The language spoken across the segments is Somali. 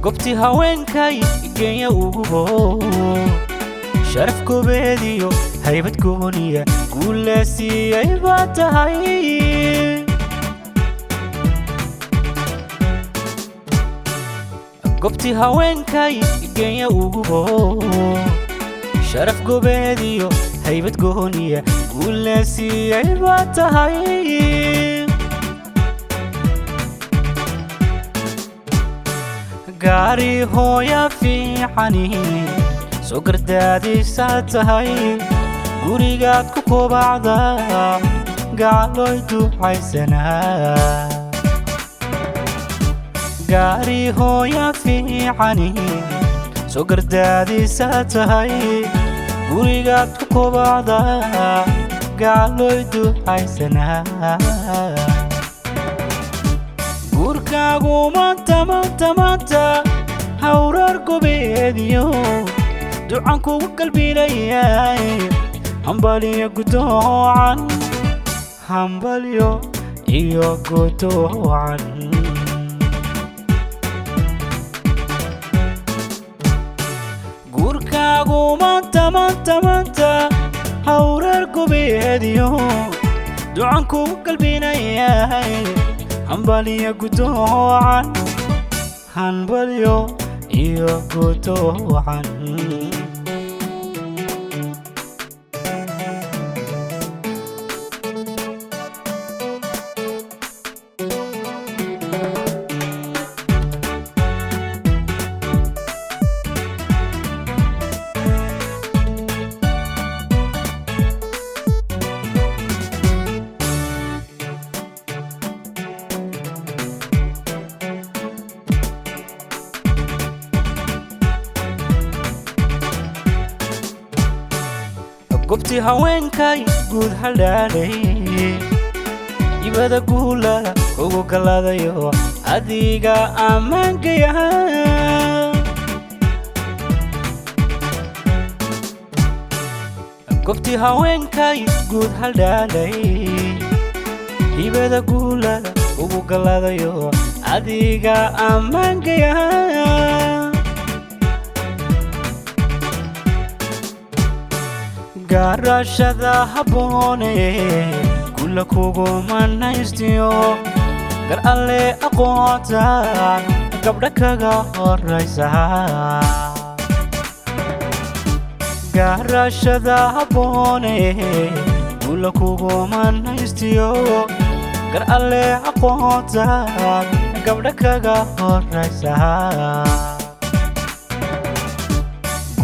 قبتي هوينكاي جاية وجوه شرف كوبيديو هيبة كونية كل سي هيبة هاي قبتي هوينكاي جاية وجوه شرف كوبيديو هيبة كونية كل سي هيبة هاي قاري هويا في حنين سكر دادي ساتهاي قريقات كوكو بعضا قالوا يدو حيسنا قاري هويا في حنين سكر دادي ساتهاي قريقات كوكو بعضا قالوا يدو حيسنا gurkaagu maanta hawrar gobeediyo ducan kugu qalbinayay hambaliyo gudoocan hambaliyo iyo gudoocan gurkaagu maanta hawrar gobeediyo ducan kugu qalbinayay hambaliyo gudoocan hambaliyo iyo gudoocan قبتي هوينكاي قود حلالي يبدا قولا كوكو قلاديو أديقا أمانكيا قبتي هوينكاي قود حلالي يبدا قولا كوكو قلاديو أديقا أمانكيا garashada habone kula kugu manaystiyo gar alle aqoonta gabdha kaga horaysa garashada habone kula kugu manaystiyo gar alle aqoonta gabdha kaga horaysa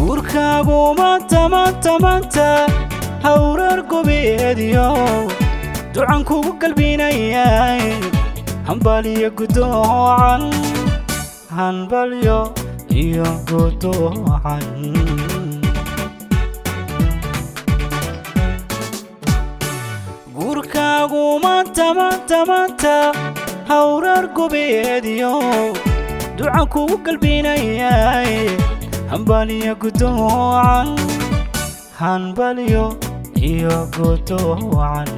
gurkaagu maanta hawrar gobeediyo ducan kugu qalbinayay hambaliyo gudoocan hambaliyo iyo gudoocan gurkaagu maanta hawrar gobeediyo ducan kugu qalbinayay hambaliyo gudoocan hambaliyo iyo gudoocan